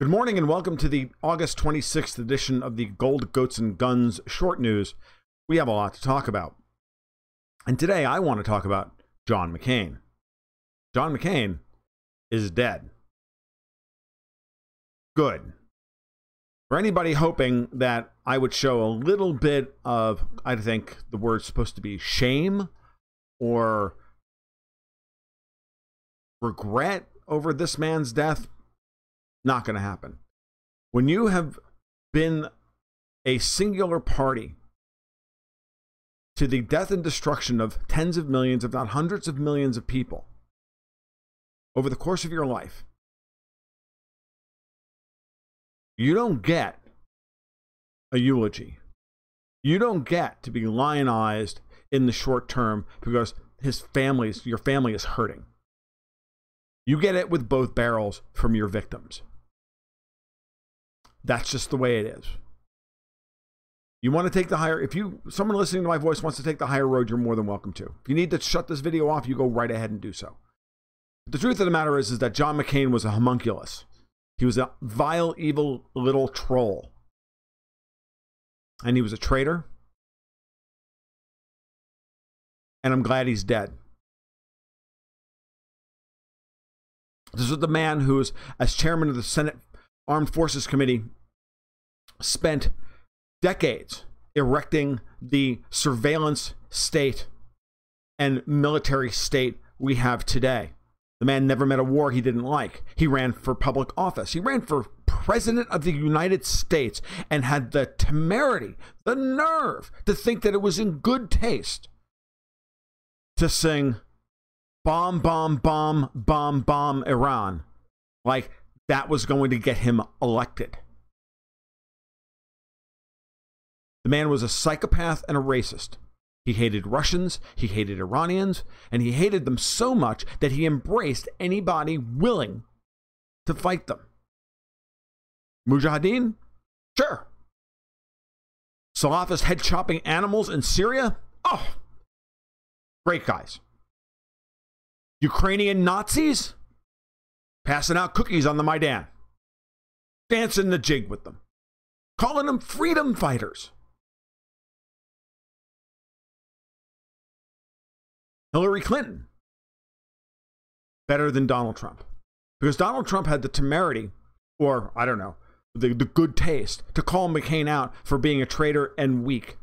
Good morning and welcome to the August 26th edition of the Gold, Goats, and Guns short news. We have a lot to talk about. And today I want to talk about John McCain. John McCain is dead. Good. For anybody hoping that I would show a little bit of, I think the word's supposed to be shame or regret over this man's death, not going to happen. When you have been a singular party to the death and destruction of tens of millions, if not hundreds of millions of people over the course of your life, you don't get a eulogy. You don't get to be lionized in the short term because your family is hurting. You get it with both barrels from your victims. That's just the way it is. You want to take the higher, someone listening to my voice wants to take the higher road, you're more than welcome to. If you need to shut this video off, you go right ahead and do so. But the truth of the matter is that John McCain was a homunculus. He was a vile, evil little troll. And he was a traitor. And I'm glad he's dead. This is the man who, as chairman of the Senate Armed Forces Committee, spent decades erecting the surveillance state and military state we have today. The man never met a war he didn't like. He ran for public office. He ran for president of the United States and had the temerity, the nerve to think that it was in good taste to sing bomb, bomb, bomb, bomb, bomb Iran, like that was going to get him elected. The man was a psychopath and a racist. He hated Russians, he hated Iranians, and he hated them so much that he embraced anybody willing to fight them. Mujahideen? Sure. Salafist head-chopping animals in Syria? Oh, great guys. Ukrainian Nazis? Passing out cookies on the Maidan. Dancing the jig with them. Calling them freedom fighters. Hillary Clinton. Better than Donald Trump. Because Donald Trump had the temerity, or I don't know, the good taste to call McCain out for being a traitor and weak.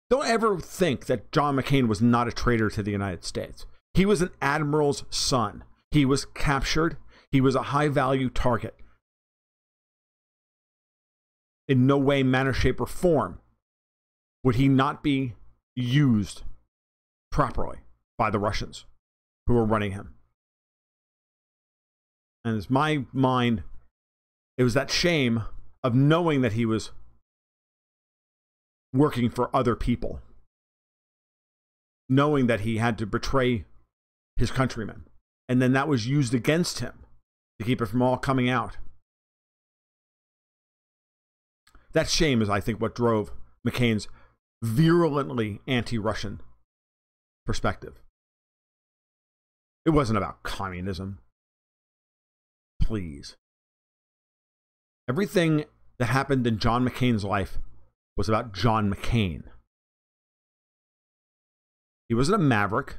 Don't ever think that John McCain was not a traitor to the United States. He was an admiral's son. He was captured. He was a high-value target. In no way, manner, shape, or form would he not be used properly by the Russians who were running him. And in my mind, it was that shame of knowing that he was working for other people, knowing that he had to betray his countrymen, and then that was used against him to keep it from all coming out. That shame is, I think, what drove McCain's virulently anti-Russian perspective. It wasn't about communism. Please. Everything that happened in John McCain's life was about John McCain. He wasn't a maverick.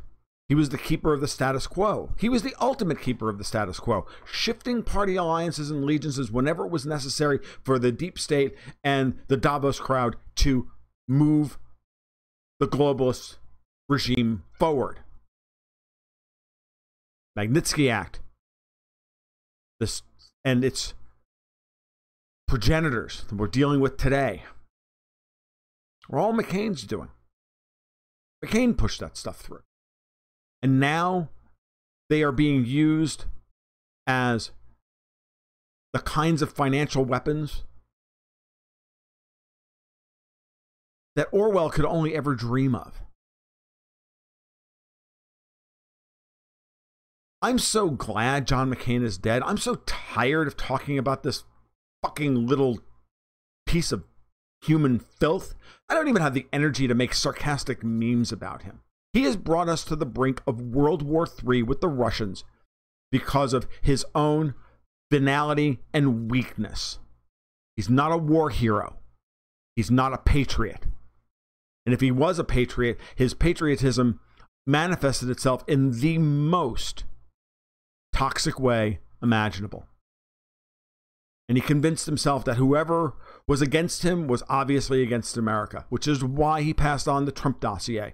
He was the keeper of the status quo. He was the ultimate keeper of the status quo, shifting party alliances and allegiances whenever it was necessary for the deep state and the Davos crowd to move the globalist regime forward. Magnitsky Act, this and its progenitors that we're dealing with today, were all McCain's doing. McCain pushed that stuff through. And now they are being used as the kinds of financial weapons that Orwell could only ever dream of. I'm so glad John McCain is dead. I'm so tired of talking about this fucking little piece of human filth. I don't even have the energy to make sarcastic memes about him. He has brought us to the brink of World War III with the Russians because of his own venality and weakness. He's not a war hero. He's not a patriot. And if he was a patriot, his patriotism manifested itself in the most toxic way imaginable. And he convinced himself that whoever was against him was obviously against America, which is why he passed on the Trump dossier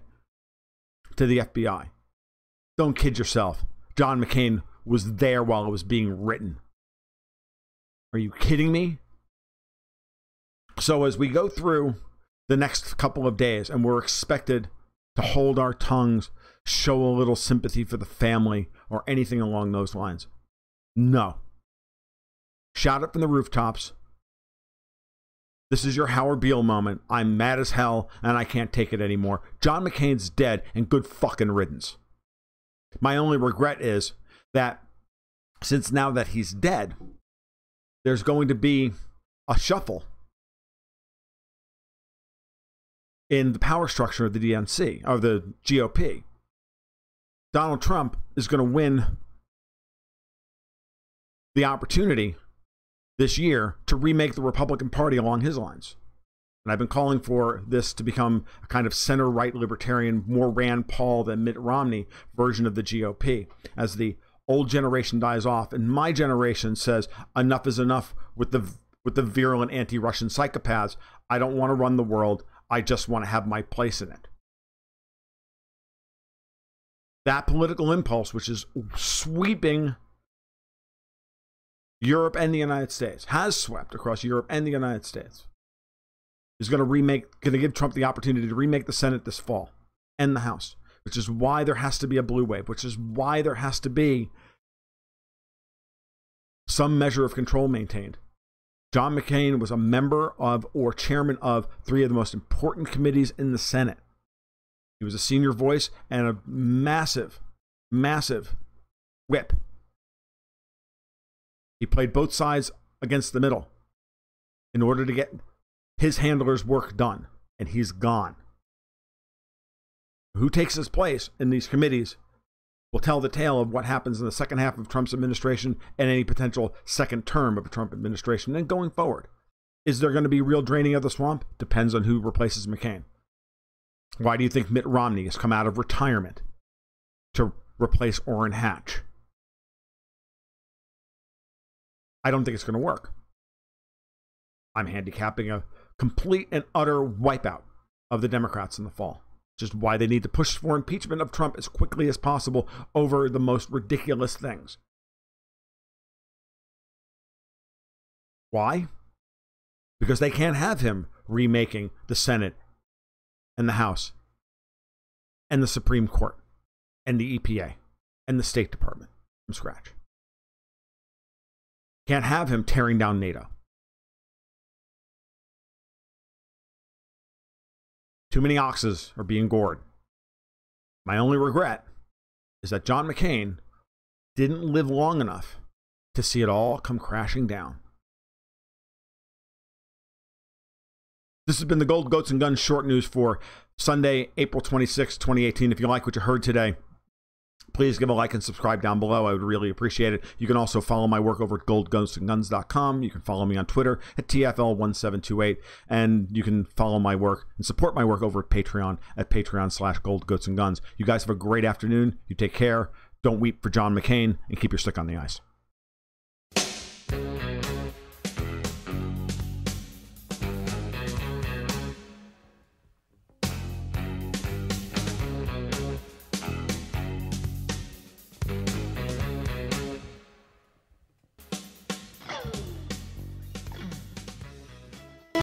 to the FBI. Don't kid yourself. John McCain was there while it was being written. Are you kidding me? So as we go through the next couple of days, and we're expected to hold our tongues, show a little sympathy for the family, or anything along those lines. No. Shout it from the rooftops. This is your Howard Beale moment. I'm mad as hell, and I can't take it anymore. John McCain's dead, and good fucking riddance. My only regret is that since now that he's dead, there's going to be a shuffle in the power structure of the DNC, or the GOP. Donald Trump is going to win the opportunity this year to remake the Republican Party along his lines. And I've been calling for this to become a kind of center-right libertarian, more Rand Paul than Mitt Romney version of the GOP. As the old generation dies off, and my generation says enough is enough with the virulent anti-Russian psychopaths. I don't want to run the world. I just want to have my place in it. That political impulse, which is sweeping Europe and the United States, has swept across Europe and the United States, is going to give Trump the opportunity to remake the Senate this fall and the House, which is why there has to be a blue wave, which is why there has to be some measure of control maintained. John McCain was a member of or chairman of 3 of the most important committees in the Senate. He was a senior voice and a massive, massive whip. He played both sides against the middle in order to get his handler's work done, and he's gone. Who takes his place in these committees will tell the tale of what happens in the second half of Trump's administration and any potential second term of a Trump administration. And going forward, is there going to be real draining of the swamp? Depends on who replaces McCain. Why do you think Mitt Romney has come out of retirement to replace Orrin Hatch? I don't think it's going to work. I'm handicapping a complete and utter wipeout of the Democrats in the fall. Which is why they need to push for impeachment of Trump as quickly as possible over the most ridiculous things. Why? Because they can't have him remaking the Senate and the House and the Supreme Court and the EPA and the State Department from scratch. Can't have him tearing down NATO. Too many oxes are being gored. My only regret is that John McCain didn't live long enough to see it all come crashing down. This has been the Gold, Goats, and Guns short news for Sunday, April 26, 2018. If you like what you heard today, please give a like and subscribe down below. I would really appreciate it. You can also follow my work over at goldgoatsandguns.com. You can follow me on Twitter at TFL1728. And you can follow my work and support my work over at Patreon.com/goldgoatsandguns. You guys have a great afternoon. You take care. Don't weep for John McCain, and keep your stick on the ice.